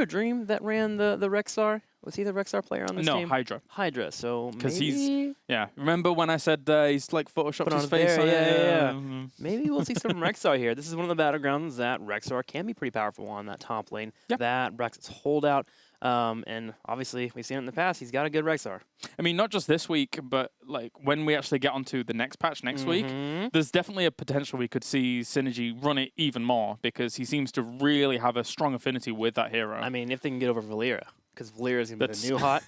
a Dream that ran the Rexar? Was he the Rexar player on this No, team? Hydra. Hydra, so Because maybe... yeah. Remember when I said he's like photoshopped Put his on face? there, on yeah. it? Maybe we'll see some Rexar here. This is one of the battlegrounds that Rexar can be pretty powerful on that top lane. Yeah. That Rex's holdout. And obviously, we've seen it in the past. He's got a good Rexar. I mean, not just this week, but like when we actually get onto the next patch next week, there's definitely a potential we could see Synergy run it even more because he seems to really have a strong affinity with that hero. I mean, if they can get over Valera, because Valera is going to be the new hot.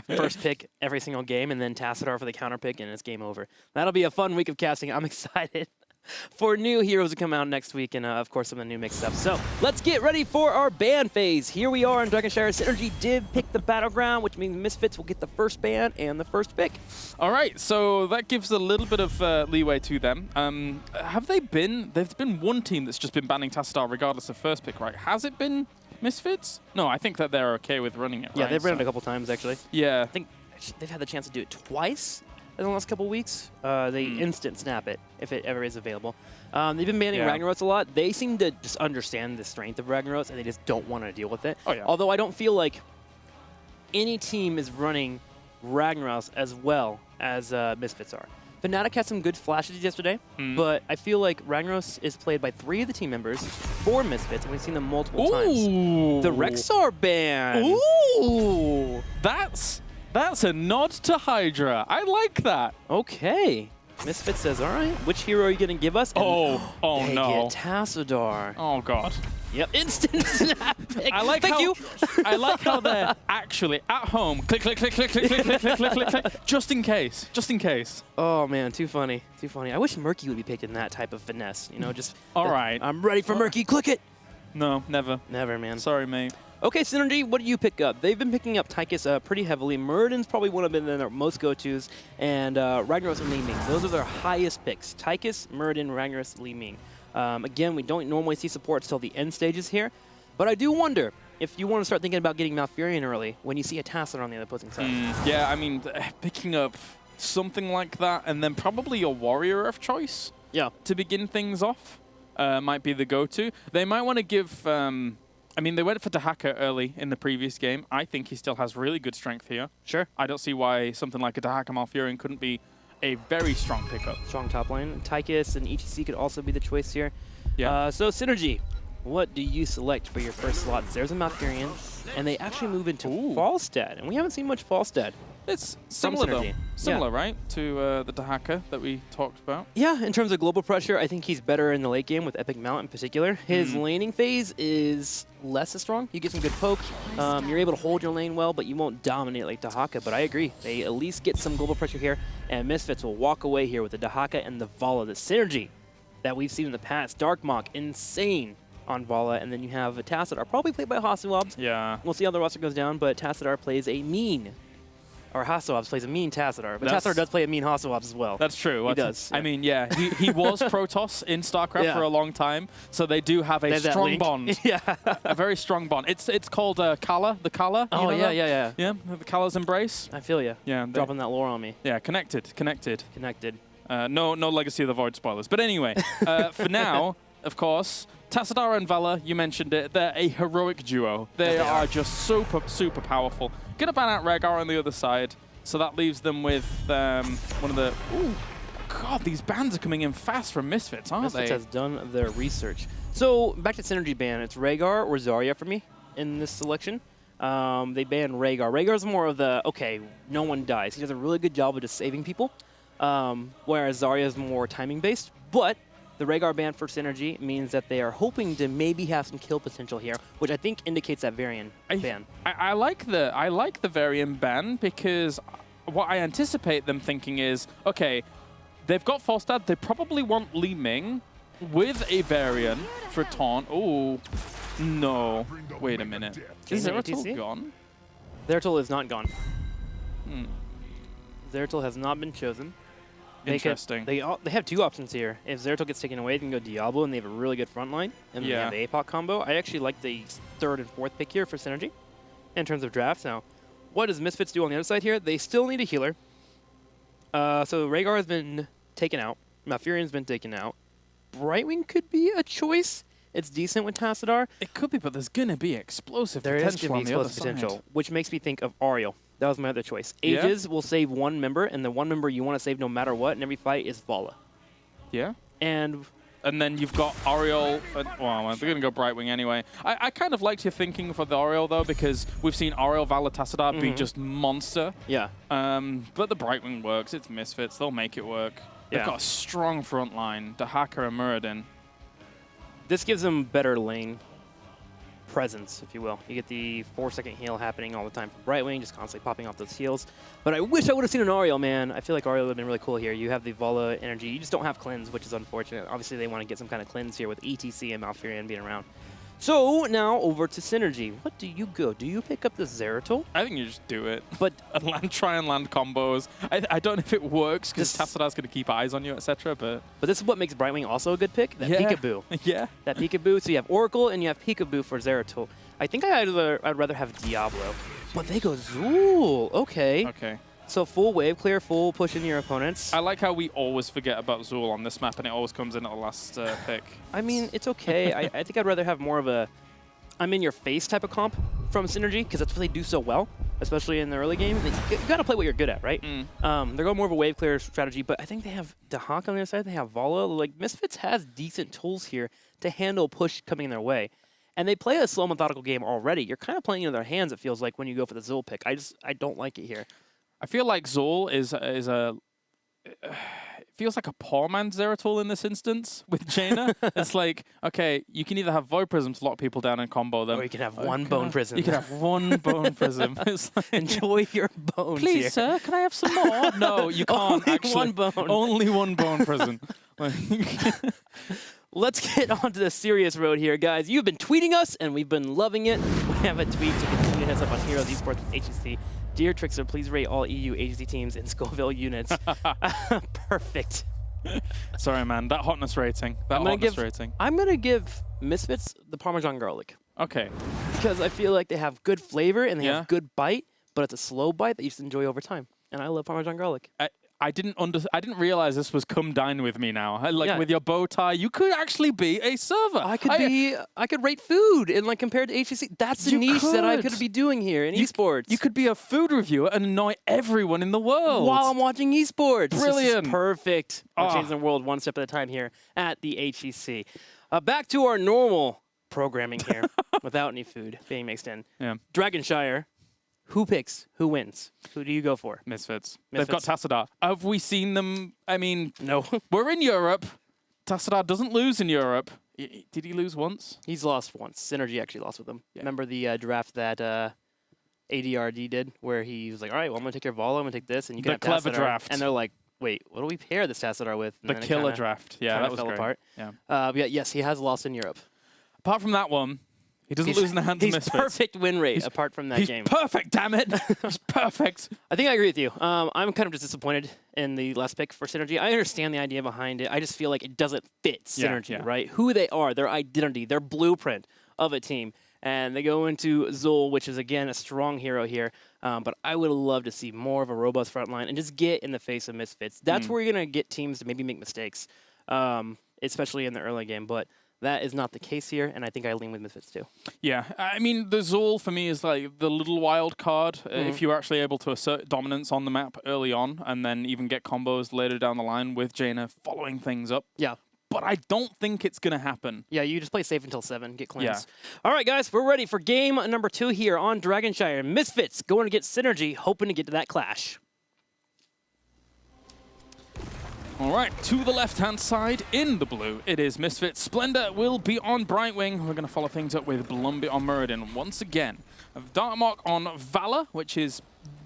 First pick every single game, and then Tassadar for the counter pick, and it's game over. That'll be a fun week of casting. I'm excited for new heroes to come out next week, and of course some of the new mix-ups. So let's get ready for our ban phase. Here we are in Dragonshire. Synergy did pick the battleground, which means Misfits will get the first ban and the first pick. All right, so that gives a little bit of leeway to them. There's been one team that's just been banning Tassadar regardless of first pick, right? Has it been Misfits? No, I think that they're okay with running it, Yeah, right? they've run it a couple times, actually. Yeah. I think they've had the chance to do it twice in the last couple of weeks. They instant snap it if it ever is available. They've been banning Ragnaros a lot. They seem to just understand the strength of Ragnaros, and they just don't want to deal with it. Oh, yeah. Although I don't feel like any team is running Ragnaros as well as Misfits are. Fnatic had some good flashes yesterday, but I feel like Ragnaros is played by 3 of the team members for Misfits, and we've seen them multiple times. The Rexar ban! Ooh! That's a nod to Hydra. I like that. Okay. Misfits says, all right, which hero are you going to give us? And oh they no. get Tassadar. Oh, God. Yep, instant snap pick. I like I like how they're actually at home. Click, click, click, click, click, click, click, click, click, click, click. Just in case. Just in case. Oh, man, too funny. Too funny. I wish Murky would be picked in that type of finesse. You know, just... All right. I'm ready for Murky. Click it. No, never. Never, man. Sorry, mate. Okay, Synergy, what do you pick up? They've been picking up Tychus pretty heavily. Muradin's probably one of their most go-tos, and Ragnaros and Li Ming. Those are their highest picks. Tychus, Muradin, Ragnaros, Li Ming. Again, we don't normally see supports till the end stages here, but I do wonder if you want to start thinking about getting Malfurion early when you see a Tassadar on the opposing side. Yeah, I mean, picking up something like that, and then probably your warrior of choice to begin things off might be the go-to. They might want to give... I mean, they went for Dahaka early in the previous game. I think he still has really good strength here. Sure. I don't see why something like a Dahaka Malfurion couldn't be a very strong pickup. Strong top lane. Tychus and HGC could also be the choice here. Yeah. So, Synergy, what do you select for your first slots? There's a Malfurion, and they actually move into Falstad, and we haven't seen much Falstad. It's similar, though. Synergy. Similar, right, to the Dahaka that we talked about? Yeah, in terms of global pressure, I think he's better in the late game with Epic Mount in particular. His laning phase is less as strong. You get some good poke. You're able to hold your lane well, but you won't dominate like Dahaka. But I agree. They at least get some global pressure here, and Misfits will walk away here with the Dahaka and the Vala. The synergy that we've seen in the past. Darkmok, insane on Vala, and then you have a Tassadar, probably played by Hasselhoff. Yeah. We'll see how the roster goes down, but Tassadar plays a mean... Or Hasselhoff plays a mean Tassadar, but Tassadar does play a mean Hasselhoff as well. That's true. He does. I mean, yeah, he was Protoss in StarCraft for a long time, so they do have a strong bond. Yeah. A very strong bond. It's called Kala, the Kala. Oh, yeah. Yeah, the Kala's embrace. I feel you. Yeah. Dropping that lore on me. Yeah, connected. No Legacy of the Void spoilers. But anyway, for now, of course, Tassadar and Vala, you mentioned it, they're a heroic duo. They are just super, super powerful. Gonna ban out Rhaegar on the other side, so that leaves them with one of the... Ooh, God, these bans are coming in fast from Misfits, aren't they? Misfits has done their research. So, back to Synergy ban. It's Rhaegar or Zarya for me in this selection. They ban Rhaegar. Rhaegar's more of the, okay, no one dies. He does a really good job of just saving people, whereas Zarya is more timing-based. But the Rhaegar ban for Synergy means that they are hoping to maybe have some kill potential here, which I think indicates that Varian ban. I like the Varian ban because what I anticipate them thinking is, okay, they've got Falstad, they probably want Li Ming with a Varian for taunt. Oh, no. Wait a minute. Is Zeratul gone? Zeratul is not gone. Zeratul has not been chosen. Interesting. They have two options here. If Zeratul gets taken away, they can go Diablo, and they have a really good front line. And they have the APOC combo. I actually like the third and fourth pick here for Synergy in terms of drafts. Now, what does Misfits do on the other side here? They still need a healer. So Rhaegar has been taken out. Malfurion's been taken out. Brightwing could be a choice it's decent with Tassadar. It could be, but there's going to be explosive There is potential going on to be the other explosive potential, side. which makes me think of Ariel. That was my other choice. Yeah? Aegis will save one member, and the one member you want to save no matter what in every fight is Vala. Yeah. And then you've got Ariel. Well, they're going to go Brightwing anyway. I kind of liked your thinking for the Ariel, though, because we've seen Ariel, Vala, Tassadar be just monster. Yeah. But the Brightwing works. It's Misfits. They'll make it work. They've got a strong front line. Dahaka and Muradin. This gives them better lane presence, if you will. You get the 4-second heal happening all the time from Brightwing, just constantly popping off those heals. But I wish I would have seen an Ariel, man. I feel like Ariel would have been really cool here. You have the Vala energy. You just don't have cleanse, which is unfortunate. Obviously, they want to get some kind of cleanse here with ETC and Malfurion being around. So now over to Synergy. What do you go? Do you pick up the Zeratul? I think you just do it. But try and land combos. I don't know if it works because Tassadar's going to keep eyes on you, etc. But this is what makes Brightwing also a good pick. That Peekaboo. Yeah. That Peekaboo. So you have Oracle and you have Peekaboo for Zeratul. I think I'd rather have Diablo. But they go Zool. Okay. Okay. So full wave clear, full push into your opponents. I like how we always forget about Zool on this map, and it always comes in at the last pick. I mean, it's okay. I think I'd rather have more of a I'm-in-your-face type of comp from Synergy, because that's what they do so well, especially in the early game. You got to play what you're good at, right? They're going more of a wave clear strategy, but I think they have Dahak on the other side. They have Vala. Like, Misfits has decent tools here to handle push coming their way. And they play a slow, methodical game already. You're kind of playing into their hands, it feels like, when you go for the Zool pick. I don't like it here. I feel like Zool is a it feels like a poor man's Zeratul in this instance with Jaina. It's like, okay, you can either have Void Prism to lock people down and combo them. Or you can have one Bone Prism. You can have one Bone Prism. It's like, enjoy your bones. Please, here. sir, can I have some more? No, you can't. Only actually. one bone. Only one Bone Prism. Let's get on to the serious road here, guys. You've been tweeting us, and we've been loving it. We have a tweet to continue to heads up on Heroes Esports with HGC. Dear Trickster, please rate all EU HGC teams in Scoville units. Perfect. Sorry, man. That hotness rating. I'm going to give Misfits the Parmesan garlic. Okay. Because I feel like they have good flavor and they have good bite, but it's a slow bite that you just enjoy over time. And I love Parmesan garlic. I didn't realize this was come dine with me now. With your bow tie, you could actually be a server. I could rate food and compared to HGC. That's the niche that I could be doing here in esports. You could be a food reviewer and annoy everyone in the world while I'm watching esports. Brilliant. This is perfect. We're changing the world one step at a time here at the HGC. Back to our normal programming here without any food being mixed in. Yeah. Dragonshire. Who picks? Who wins? Who do you go for? Misfits. They've got Tassadar. Have we seen them? I mean, no. We're in Europe. Tassadar doesn't lose in Europe. Did he lose once? He's lost once. Synergy actually lost with him. Yeah. Remember the draft that ADRD did where he was like, all right, well, I'm going to take your Vala, I'm going to take this, and you can have clever Tassadar. draft. And they're like, wait, what do we pair this Tassadar with? And the killer draft. Yeah, that was fell great. apart. Yeah. Yes, he has lost in Europe. Apart from that one, he doesn't lose in the hands of Misfits. He's perfect win rate apart from that game. He's perfect, damn it. He's perfect. I think I agree with you. I'm kind of just disappointed in the last pick for Synergy. I understand the idea behind it. I just feel like it doesn't fit Synergy, right? Who they are, their identity, their blueprint of a team. And they go into Zool, which is, again, a strong hero here. But I would love to see more of a robust front line and just get in the face of Misfits. That's where you're going to get teams to maybe make mistakes, especially in the early game. But that is not the case here, and I think I lean with Misfits too. Yeah, I mean, the Zool for me is like the little wild card. If you're actually able to assert dominance on the map early on and then even get combos later down the line with Jaina following things up. Yeah. But I don't think it's going to happen. Yeah, you just play safe until 7, get cleanse. Yeah. All right, guys, we're ready for game number 2 here on Dragonshire. Misfits going to get Synergy, hoping to get to that clash. All right, to the left-hand side in the blue, it is Misfits. Splendor will be on Brightwing. We're going to follow things up with Blumby on Muradin once again. Dartmark on Vala, which is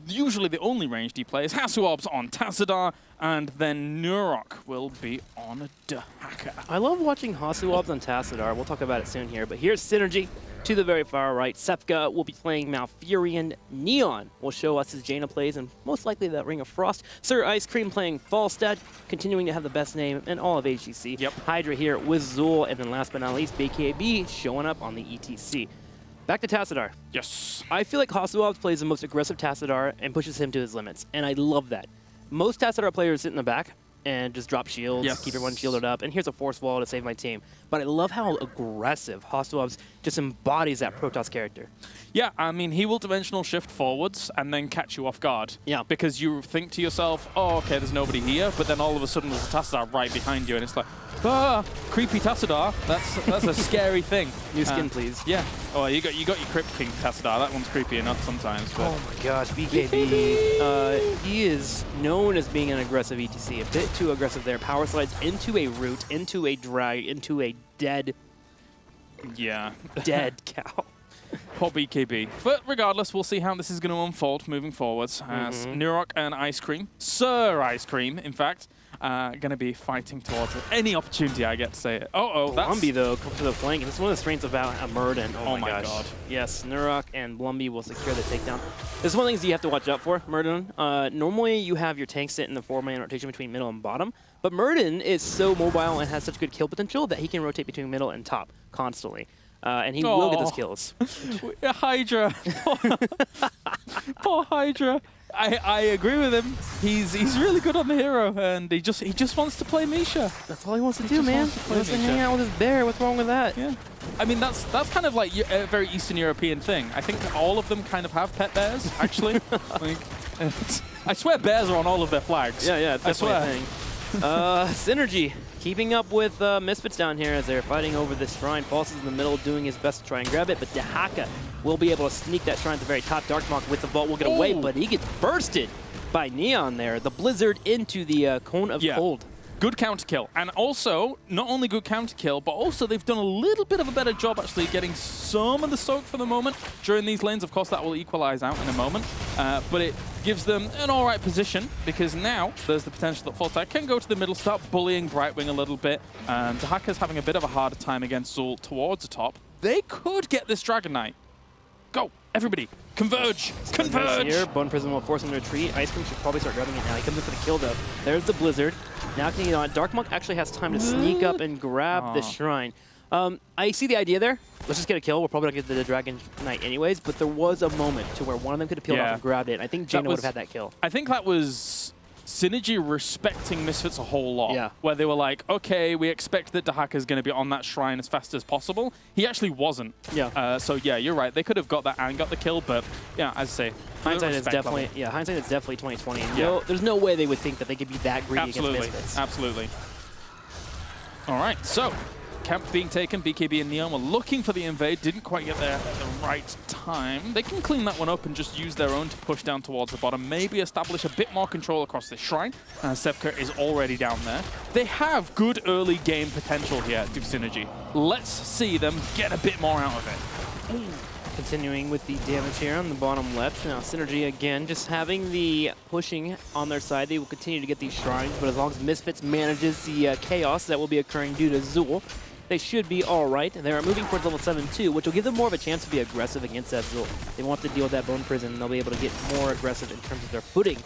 usually the only ranged he plays. Hasuobs on Tassadar, and then Nurok will be on Dahaka. I love watching Hasuobs on Tassadar. We'll talk about it soon here, but here's Synergy. To the very far right, Sepka will be playing Malfurion. Neon will show us his Jaina plays, and most likely that Ring of Frost. Sir Ice Cream playing Falstad, continuing to have the best name in all of HGC. Yep. Hydra here with Zool, and then last but not least, BKB showing up on the ETC. Back to Tassadar. Yes. I feel like Hasuobs plays the most aggressive Tassadar and pushes him to his limits, and I love that. Most Tassadar players sit in the back, and just drop shields, keep everyone shielded up, and here's a force wall to save my team. But I love how aggressive HGC just embodies that Protoss character. Yeah, I mean, he will dimensional shift forwards and then catch you off guard. Yeah. Because you think to yourself, oh, okay, there's nobody here, but then all of a sudden there's a Tassadar right behind you, and it's like, ah, creepy Tassadar. That's a scary thing. New skin, please. Yeah. Oh, you got your Crypt King Tassadar. That one's creepy enough sometimes. But. Oh my gosh, BKB. He is known as being an aggressive ETC. A bit too aggressive there. Power slides into a root, into a drag, into a dead cow. Poor BKB. But regardless, we'll see how this is going to unfold moving forwards. As Nurok and Ice Cream, Sir Ice Cream, in fact, going to be fighting towards it. Any opportunity I get to say it. Blumby, though, comes to the flank. And this is one of the strengths about Murden. Oh my god. Yes, Nurok and Blumby will secure the takedown. This is one of the things you have to watch out for, Murden. Normally, you have your tank sit in the 4-man rotation between middle and bottom. But Murden is so mobile and has such good kill potential that he can rotate between middle and top constantly. And he will get those kills. Hydra. Poor Hydra. I agree with him. He's really good on the hero, and he just wants to play Misha. That's all he wants to do, man. He wants to hang out with his bear. What's wrong with that? Yeah. I mean, that's kind of like a very Eastern European thing. I think all of them kind of have pet bears, actually. Like, I swear bears are on all of their flags. Yeah, it's definitely a thing. Synergy keeping up with Misfits down here as they're fighting over this shrine. False is in the middle doing his best to try and grab it, but Dehaka will be able to sneak that shrine at the very top. Darkmok with the vault will get away, but he gets bursted by Neon there. The Blizzard into the Cone of Cold. Good counter kill. And also, not only good counter kill, but also they've done a little bit of a better job actually getting some of the soak for the moment during these lanes. Of course, that will equalize out in a moment. But it gives them an all right position because now there's the potential that Falstad can go to the middle, start bullying Brightwing a little bit. Dehaka's having a bit of a harder time against Zul towards the top. They could get this Dragon Knight. Go, everybody. Converge! Converge! Here, Bone Prison will force him to retreat. Ice Cream should probably start grabbing it now. He comes in for the kill, though. There's the Blizzard. Now can you on. Darkmonk actually has time to sneak up and grab the shrine. I see the idea there. Let's just get a kill. We're probably going to get the Dragon Knight anyways, but there was a moment to where one of them could have peeled off and grabbed it. I think Jaina would have had that kill. I think that was Synergy respecting Misfits a whole lot. Where they were like, okay, we expect that Dehaka is going to be on that shrine as fast as possible. He actually wasn't. So yeah, you're right. They could have got that and got the kill, but yeah, as I say, hindsight is definitely 2020. There's no way they would think that they could be that greedy against Misfits. Absolutely. All right, so camp being taken. BKB and Neon were looking for the invade, didn't quite get there at the right time. They can clean that one up and just use their own to push down towards the bottom, maybe establish a bit more control across this shrine. Sevka is already down there. They have good early game potential here to Synergy. Let's see them get a bit more out of it. Continuing with the damage here on the bottom left. Now Synergy again, just having the pushing on their side. They will continue to get these shrines, but as long as Misfits manages the chaos that will be occurring due to Zul, they should be all right. They are moving towards level 7 too, which will give them more of a chance to be aggressive against that Zul. They won't have to deal with that Bone Prison, and they'll be able to get more aggressive in terms of their footing.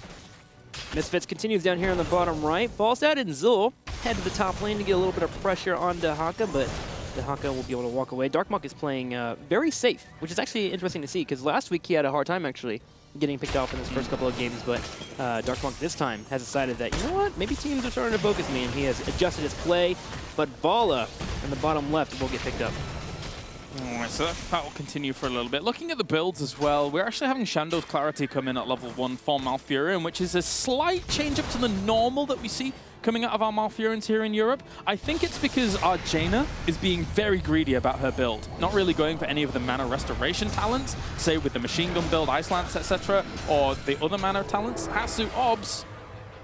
Misfits continues down here on the bottom right. Falstad and Zul head to the top lane to get a little bit of pressure on Dehaka, but Dehaka will be able to walk away. Darkmonk is playing very safe, which is actually interesting to see, because last week he had a hard time actually getting picked off in his first couple of games, but Darkmonk this time has decided that, you know what, maybe teams are starting to focus me, and he has adjusted his play, but Bala in the bottom left will get picked up. Alright, so that will continue for a little bit. Looking at the builds as well, we're actually having Shando's Clarity come in at level 1 for Malfurion, which is a slight change up to the normal that we see coming out of our Malfurions here in Europe. I think it's because our Jaina is being very greedy about her build, not really going for any of the mana restoration talents, say with the machine gun build, Ice Lance, etc., or the other mana talents. Hasu Obs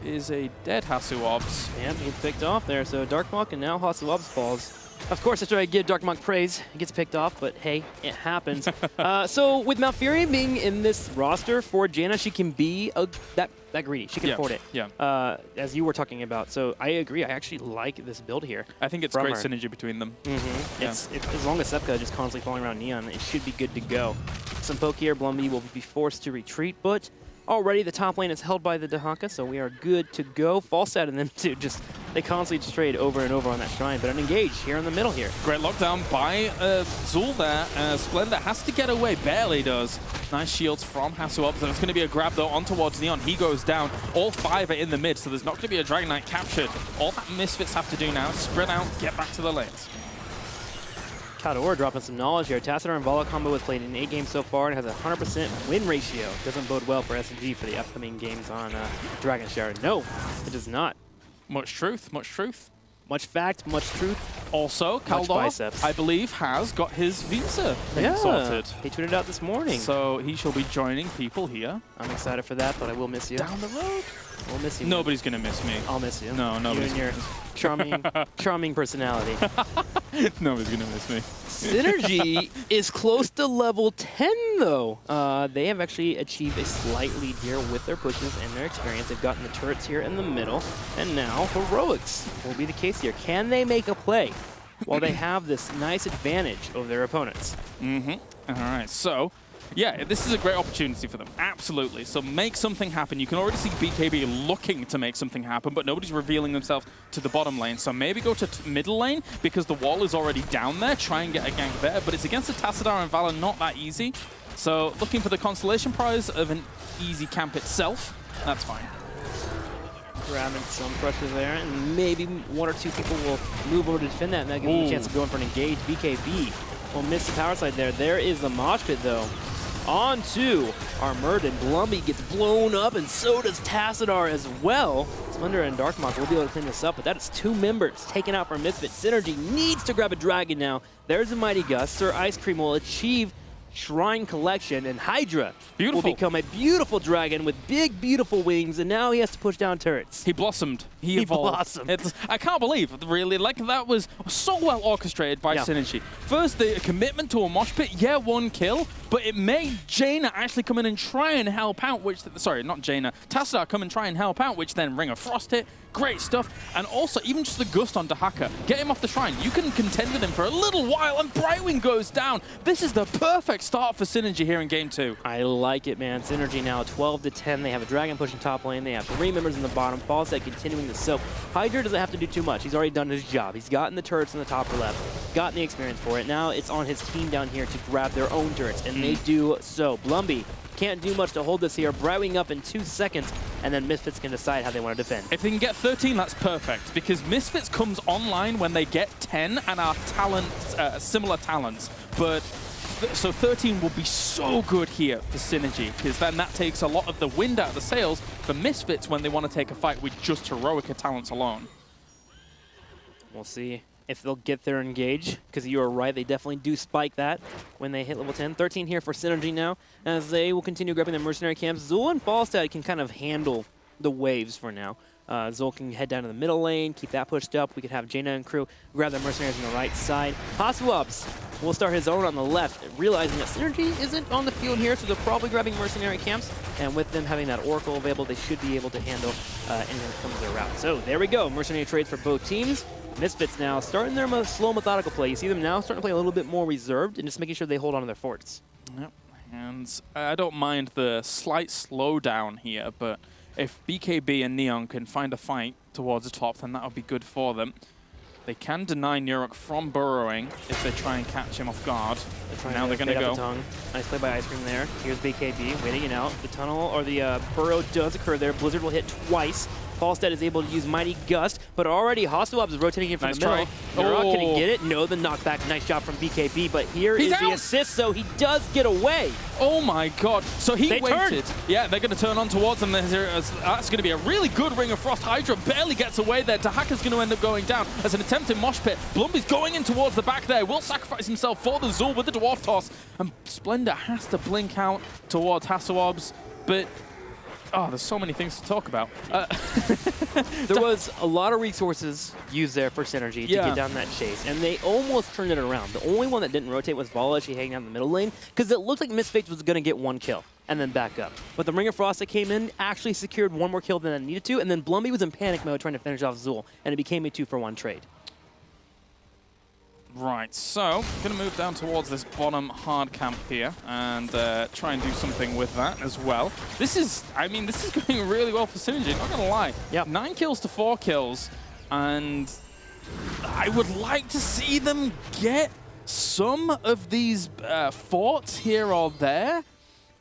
is a dead Hasu Obs. Yeah, he gets picked off there, so Darkmonk and now Hasu Obs falls. Of course, after I give Darkmonk praise, he gets picked off, but hey, it happens. So with Malfurion being in this roster for Jaina, she can be that greedy. She can afford it, as you were talking about. So I agree. I actually like this build here. I think it's great synergy between them. It's as long as Sevka just constantly falling around Neon, it should be good to go. Some poke here. Blumby will be forced to retreat, but already the top lane is held by the Dehaka, so we are good to go. Falstad and them too, they constantly just trade over and over on that shrine, but an engage here in the middle here. Great lockdown by Zul there. Splendor has to get away, barely does. Nice shields from Hasuops. There's going to be a grab, though, on towards Neon. He goes down. All 5 are in the mid, so there's not going to be a Dragon Knight captured. All that Misfits have to do now is spread out, get back to the lanes. Kador dropping some knowledge here. Tassadar and Vala combo has played in 8 games so far and has a 100% win ratio. Doesn't bode well for SNG for the upcoming games on Dragon Shower. No, it does not. Much truth, much truth. Much fact, much truth. Also, Kaldor, I believe, has got his visa thing sorted. He tweeted out this morning. So he shall be joining people here. I'm excited for that, but I will miss you. Down the road. We'll miss you. Nobody's going to miss me. I'll miss you. No, nobody's you and your charming personality. Nobody's going to miss me. Synergy is close to level 10, though. They have actually achieved a slight lead here with their pushes and their experience. They've gotten the turrets here in the middle, and now heroics will be the case here. Can they make a play while they have this nice advantage over their opponents? Mm-hmm. All right, so yeah, this is a great opportunity for them. Absolutely. So make something happen. You can already see BKB looking to make something happen, but nobody's revealing themselves to the bottom lane. So maybe go to middle lane because the wall is already down there. Try and get a gank there, but it's against the Tassadar and Vala, not that easy. So looking for the consolation prize of an easy camp itself. That's fine. Grabbing some pressure there, and maybe 1 or 2 people will move over to defend that, and that gives them a chance of going for an engage. BKB will miss the power side there. There is the mosh pit, though. On to Armored, and Blumby gets blown up, and so does Tassadar as well. Slender and Darkmoth will be able to clean this up, but that is 2 members taken out for Misfit. Synergy needs to grab a dragon now. There's a Mighty Gust. Sir Ice Cream will achieve Shrine Collection, and Hydra will become a beautiful dragon with big, beautiful wings, and now he has to push down turrets. He blossomed. He evolved. Blossomed. I can't believe, really, like that was so well orchestrated by Synergy. First, the commitment to a mosh pit, yeah, 1 kill, but it made Jaina actually come in and try and help out, which, sorry, not Jaina, Tassadar come and try and help out, which then Ring of Frost hit. Great stuff. And also, even just the Gust on Dahaka. Get him off the Shrine. You can contend with him for a little while, and Brightwing goes down. This is the perfect start for Synergy here in Game 2. I like it, man. Synergy now 12 to 10. They have a Dragon pushing top lane. They have 3 members in the bottom. Fallset continuing to soak. Hydra doesn't have to do too much. He's already done his job. He's gotten the turrets in the top or left, gotten the experience for it. Now it's on his team down here to grab their own turrets, and they do so. Blumby can't do much to hold this here. Brightwing up in 2 seconds, and then Misfits can decide how they want to defend. If they can get 13, that's perfect, because Misfits comes online when they get 10 and are talents, similar talents. But so 13 will be so good here for Synergy, because then that takes a lot of the wind out of the sails for Misfits when they want to take a fight with just Heroica talents alone. We'll see if they'll get there and engage, because you are right, they definitely do spike that when they hit level 10. 13 here for Synergy now, as they will continue grabbing their mercenary camps. Zul and Falstad can kind of handle the waves for now. Zul can head down to the middle lane, keep that pushed up. We could have Jaina and crew grab their mercenaries on the right side. Hasuops will start his own on the left, realizing that Synergy isn't on the field here, so they're probably grabbing mercenary camps. And with them having that Oracle available, they should be able to handle anything that comes their route. So there we go, mercenary trades for both teams. Misfits now starting their slow, methodical play. You see them now starting to play a little bit more reserved and just making sure they hold on to their forts. Yep, and I don't mind the slight slowdown here, but if BKB and Neon can find a fight towards the top, then that would be good for them. They can deny Nurok from burrowing if they try and catch him off guard. Now they're going to go. The nice play by Ice Cream there. Here's BKB waiting it out. The tunnel or the burrow does occur there. Blizzard will hit twice. Falstad is able to use Mighty Gust, but already Hasuops is rotating in from the middle. Nurok, can he get it? No, the knockback. Nice job from BKB, but here is the assist, so he does get away. Oh my god. So he waited. Yeah, they're going to turn on towards him. That's going to be a really good Ring of Frost. Hydra barely gets away there. Dahaka's going to end up going down as an attempted mosh pit. Blumby's going in towards the back there. Will sacrifice himself for the Zul with the Dwarf Toss. And Splendor has to blink out towards Hasuops, but oh, there's so many things to talk about. There was a lot of resources used there for Synergy to get down that chase, and they almost turned it around. The only one that didn't rotate was Vala actually hanging down the middle lane, because it looked like Misfits was going to get 1 kill and then back up. But the Ring of Frost that came in actually secured 1 more kill than it needed to, and then Blumby was in panic mode trying to finish off Zul, and it became a 2-for-1 trade. Right, so going to move down towards this bottom hard camp here and try and do something with that as well. This is, I mean, this is going really well for Synergy, not going to lie. Yep. 9 kills to 4 kills, and I would like to see them get some of these forts here or there.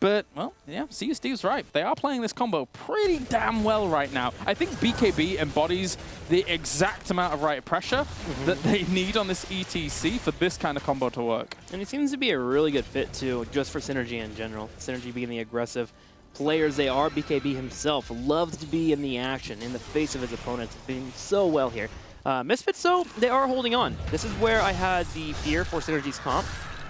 But, well, yeah, see, Steve's right. They are playing this combo pretty damn well right now. I think BKB embodies the exact amount of right pressure that they need on this ETC for this kind of combo to work. And he seems to be a really good fit, too, just for Synergy in general. Synergy being the aggressive players they are. BKB himself loves to be in the action, in the face of his opponents, doing so well here. Misfits, though, they are holding on. This is where I had the fear for Synergy's comp,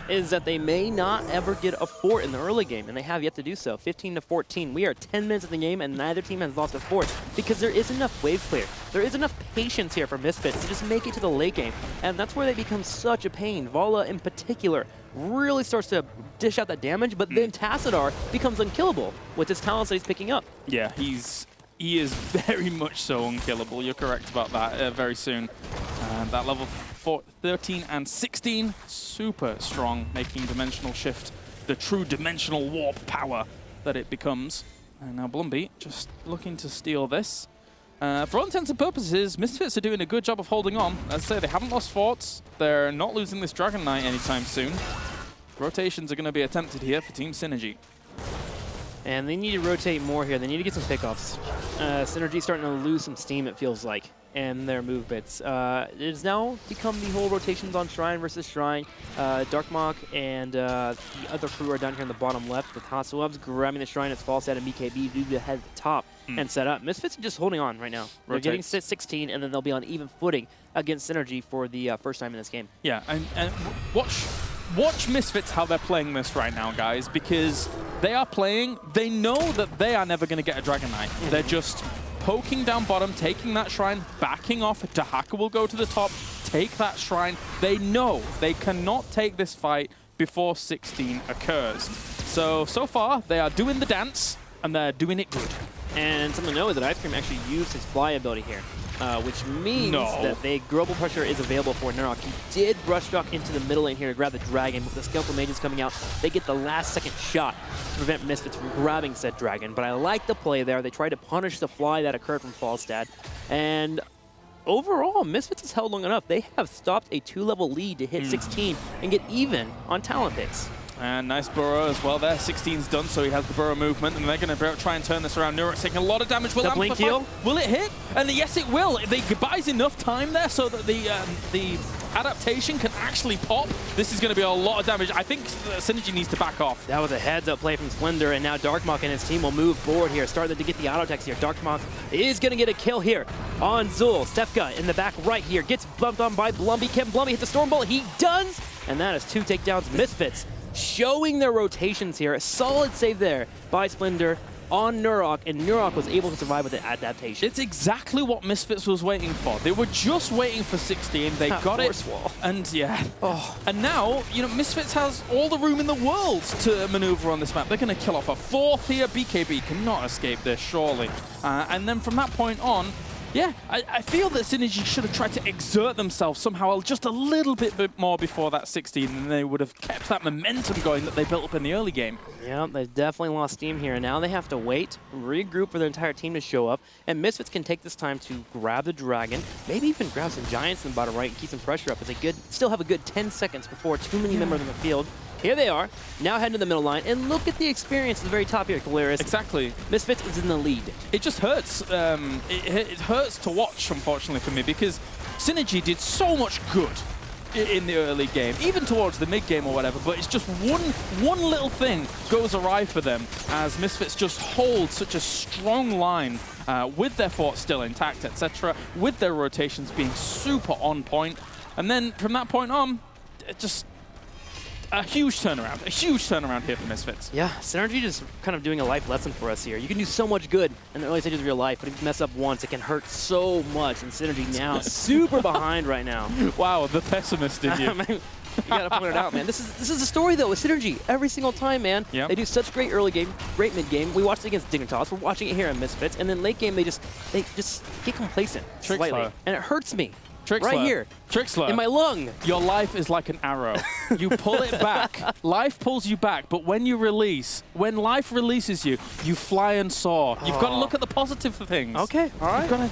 is that they may not ever get a fort in the early game, and they have yet to do so. 15-14. We are 10 minutes of the game, and neither team has lost a fort because there is enough wave clear. There is enough patience here for Misfits to just make it to the late game, and that's where they become such a pain. Vala, in particular, really starts to dish out that damage, but then Tassadar becomes unkillable with his talents that he's picking up. Yeah, he is very much so unkillable. You're correct about that very soon. That level 13 and 16, super strong, making Dimensional Shift the true dimensional warp power that it becomes. And now Blumby just looking to steal this. For all intents and purposes, Misfits are doing a good job of holding on. As I say, they haven't lost forts. They're not losing this Dragon Knight anytime soon. Rotations are going to be attempted here for Team Synergy. And they need to rotate more here. They need to get some pickoffs. Synergy's starting to lose some steam, it feels like, in their movements. It has now become the whole rotations on Shrine versus Shrine. Darkmok and the other crew are down here on the bottom left, with Hasselhoff's grabbing the Shrine as Falstad and BKB do the head at the top and set up. Misfits are just holding on right now. They're getting 16, and then they'll be on even footing against Synergy for the first time in this game. Yeah, and watch Misfits how they're playing this right now, guys, because they are playing, they know that they are never going to get a Dragon Knight. They're just poking down bottom, taking that Shrine, backing off. Dahaka will go to the top, take that Shrine. They know they cannot take this fight before 16 occurs. So far, they are doing the dance, and they're doing it good. And something to know is that Ice Cream actually used his fly ability here, which means that the global pressure is available for Nurok. He did brush stroke into the middle lane here to grab the Dragon. With the Skeletal Mages coming out, they get the last second shot to prevent Misfits from grabbing said Dragon. But I like the play there. They tried to punish the fly that occurred from Falstad. And overall, Misfits has held long enough. They have stopped a 2-level lead to hit 16 and get even on talent picks. And nice burrow as well there. 16's done, so he has the burrow movement, and they're going to try and turn this around. Nurok's taking a lot of damage. Will blink heal? Will it hit? And yes, it will. They buys enough time there so that the adaptation can actually pop. This is going to be a lot of damage. I think Synergy needs to back off. That was a heads-up play from Splendor, and now Darkmok and his team will move forward here, starting to get the auto attacks here. Darkmok is going to get a kill here on Zul. Stefka in the back right here gets bumped on by Blumby. Can Blumby hit the Storm Bolt? He does, and that is 2 takedowns. Misfits showing their rotations here. A solid save there by Splendor on Nurok, and Nurok was able to survive with the adaptation. It's exactly what Misfits was waiting for. They were just waiting for 16. They got it. Wall. And yeah. And now, you know, Misfits has all the room in the world to maneuver on this map. They're going to kill off a 4th here. BKB cannot escape this, surely. And then from that point on, yeah, I feel that Synergy should have tried to exert themselves somehow just a little bit more before that 16, and they would have kept that momentum going that they built up in the early game. Yeah, they've definitely lost steam here, and now they have to wait, regroup for their entire team to show up, and Misfits can take this time to grab the Dragon, maybe even grab some Giants in the bottom right and keep some pressure up, as they still have a good 10 seconds before too many members on the field. Here they are, now heading to the middle line, and look at the experience at the very top here, Caleris. Exactly. Misfits is in the lead. It just hurts. It hurts to watch, unfortunately, for me, because Synergy did so much good in the early game, even towards the mid game or whatever, but it's just one little thing goes awry for them as Misfits just hold such a strong line with their fort still intact, etc., with their rotations being super on point. And then from that point on, just a huge turnaround here for Misfits. Yeah, Synergy just kind of doing a life lesson for us here. You can do so much good in the early stages of your life, but if you mess up once, it can hurt so much. And Synergy now super behind right now. Wow, the pessimist in you. You gotta point it out, man. This is the story though with Synergy. Every single time, man. Yep. They do such great early game, great mid game. We watched it against Dignitas. We're watching it here in Misfits, and then late game they just get complacent slightly, and it hurts me. Right here. Trixler. In my lung. Your life is like an arrow. You pull it back. Life pulls you back, but when life releases you, you fly and soar. You've got to look at the positive things. Okay, all right.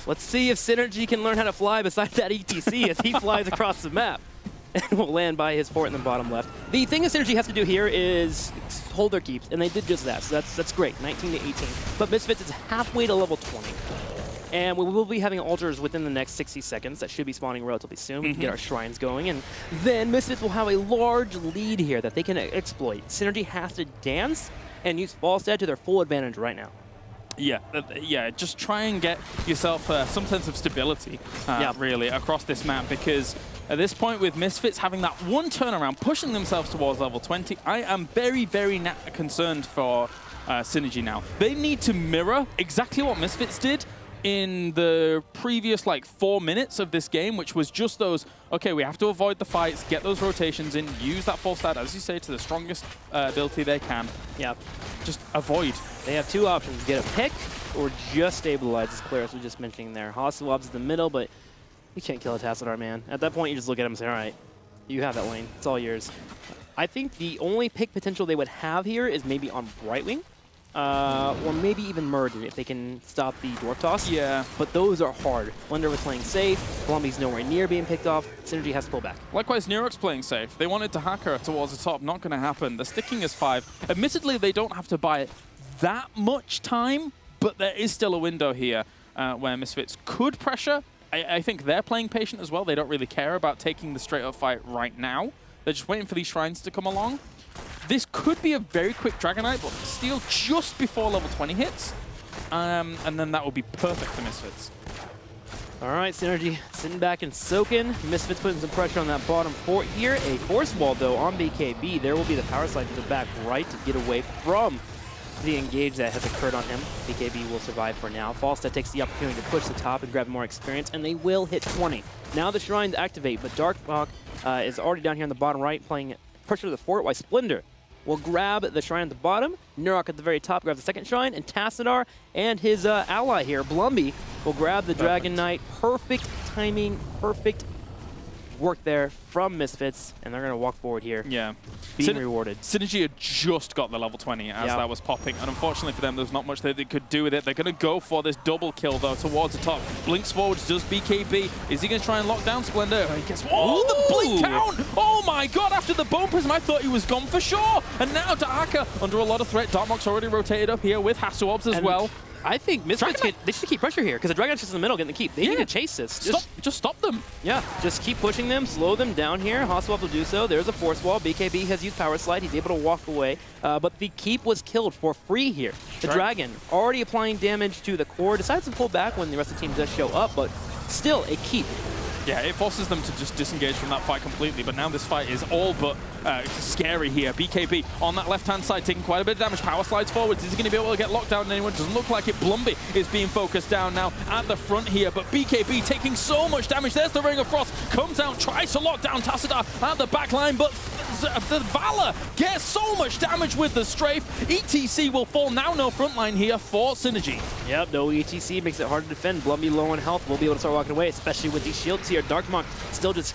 Let's see if Synergy can learn how to fly besides that ETC as he flies across the map. And will land by his fort in the bottom left. The thing that Synergy has to do here is hold their keeps, and they did just that, so that's great, 19 to 18. But Misfits is halfway to level 20. And we will be having altars within the next 60 seconds. That should be spawning relatively soon. We can get our shrines going. And then Misfits will have a large lead here that they can exploit. Synergy has to dance and use Falstad to their full advantage right now. Yeah, just try and get yourself some sense of stability, really, across this map, because at this point with Misfits having that one turnaround, pushing themselves towards level 20, I am very, very concerned for Synergy now. They need to mirror exactly what Misfits did in the previous 4 minutes of this game, which was just those, okay, we have to avoid the fights, get those rotations in, use that full stat, as you say, to the strongest ability they can. Yeah. Just avoid. They have two options, get a pick or just stabilize, as Claris was just mentioning there. Hosswab's in the middle, but you can't kill a Tassadar, man. At that point, you just look at him and say, all right, you have that lane. It's all yours. I think the only pick potential they would have here is maybe on Brightwing. Or maybe even Murden if they can stop the Dwarf Toss. Yeah. But those are hard. Blender was playing safe. Blumby's nowhere near being picked off. Synergy has to pull back. Likewise, Nerox playing safe. They wanted to hack her towards the top. Not going to happen. They're sticking as 5. Admittedly, they don't have to buy that much time, but there is still a window here where Misfits could pressure. I think they're playing patient as well. They don't really care about taking the straight-up fight right now. They're just waiting for these shrines to come along. This could be a very quick Dragonite, but steal just before level 20 hits. And then that will be perfect for Misfits. All right, Synergy sitting back and soaking. Misfits putting some pressure on that bottom fort here. A force wall, though, on BKB. There will be the power slide to the back right to get away from the engage that has occurred on him. BKB will survive for now. Falstad takes the opportunity to push the top and grab more experience, and they will hit 20. Now the shrines activate, but Darkhawk is already down here on the bottom right playing pressure to the fort, while Splendor will grab the shrine at the bottom. Nurok at the very top grabs the second shrine, and Tassadar and his ally here, Blumby, will grab the Dragon Knight. Perfect timing, perfect work there from Misfits, and they're going to walk forward here. Yeah. Being rewarded. Synergy had just got the level 20 as that was popping, and unfortunately for them, there's not much that they could do with it. They're going to go for this double kill, though, towards the top. Blinks forwards, does BKB. Is he going to try and lock down Splendor? He gets, oh, the blink count! Oh my god, after the Bone Prism, I thought he was gone for sure! And now Dahaka under a lot of threat. Darkmock's already rotated up here with Hasselhoffs as well. I think Misfits they should keep pressure here, because the Dragon's just in the middle getting the keep. They need to chase this. Just stop them. Yeah, just keep pushing them, slow them down here. Hasselhoff will do so. There's a force wall. BKB has used power slide. He's able to walk away, but the keep was killed for free here. The Dragon already applying damage to the core. Decides to pull back when the rest of the team does show up, but still a keep. Yeah, it forces them to just disengage from that fight completely, but now this fight is all but scary here. BKB on that left-hand side taking quite a bit of damage. Power slides forwards. Is he going to be able to get locked down on anyone? Doesn't look like it. Blumby is being focused down now at the front here, but BKB taking so much damage. There's the Ring of Frost. Comes out, tries to lock down Tassadar at the back line, but the Valor gets so much damage with the strafe. ETC will fall. Now no front line here for Synergy. Yep, no ETC makes it hard to defend. Blumby low on health will be able to start walking away, especially with these shields here. Darkmock still just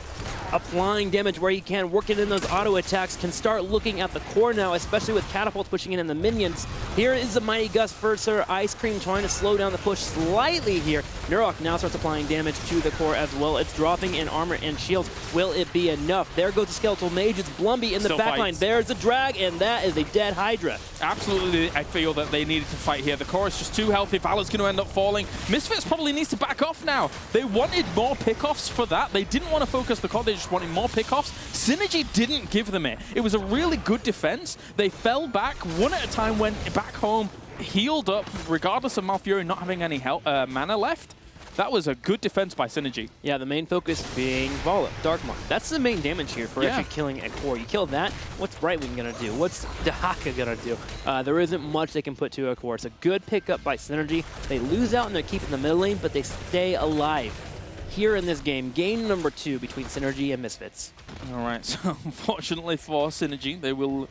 applying damage where he can, working in those auto attacks, can start looking at the core now, especially with catapults pushing in and the minions. Here is the Mighty Gust Furser. Ice Cream trying to slow down the push slightly here. Nurok now starts applying damage to the core as well. It's dropping in armor and shields. Will it be enough? There goes the Skeletal Mage. It's Blumby in the backline. There's the drag, and that is a dead Hydra. Absolutely, I feel that they needed to fight here. The core is just too healthy. Valor's going to end up falling. Misfits probably needs to back off now. They wanted more pickoffs for that. They didn't want to focus the core. They just wanted more pickoffs. Synergy didn't give them it. It was a really good defense. They fell back one at a time, went back home, healed up, regardless of Malfuri not having any mana left. That was a good defense by Synergy. Yeah, the main focus being Vala, Darkmock. That's the main damage here for actually killing a core. You kill that, what's Brightwing going to do? What's Dahaka going to do? There isn't much they can put to a core. It's a good pickup by Synergy. They lose out and they keep in the middle lane, but they stay alive. Here in this game, game number 2 between Synergy and Misfits. All right, so unfortunately for Synergy, they will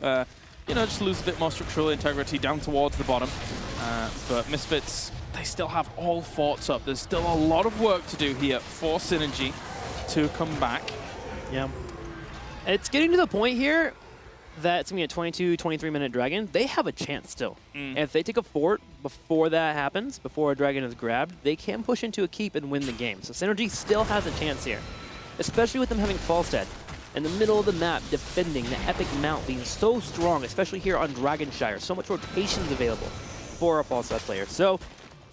just lose a bit more structural integrity down towards the bottom. But Misfits, they still have all forts up. There's still a lot of work to do here for Synergy to come back. Yeah. It's getting to the point here that it's going to be a 22, 23-minute Dragon. They have a chance still. If they take a fort before that happens, before a Dragon is grabbed, they can push into a keep and win the game. So Synergy still has a chance here, especially with them having Falstad. in the middle of the map defending the Epic Mount being so strong, especially here on Dragonshire. So much rotations available for a Falstad player. So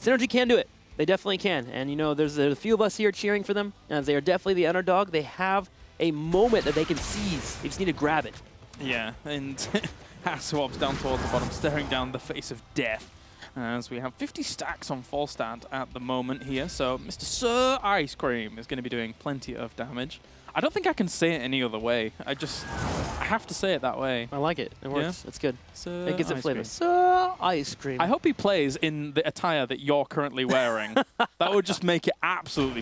Synergy can do it. They definitely can. And, you know, there's a few of us here cheering for them, as they are definitely the underdog. They have a moment that they can seize. They just need to grab it. Yeah, and Haswap's down towards the bottom, staring down the face of death. As we have 50 stacks on Falstad at the moment here, so Mr. Sir Ice Cream is going to be doing plenty of damage. I don't think I can say it any other way. I have to say it that way. I like it. It works. Yeah. It's good. Sir It gives it Ice flavor. Cream. Sir Ice Cream. I hope he plays in the attire that you're currently wearing. That would just make it absolutely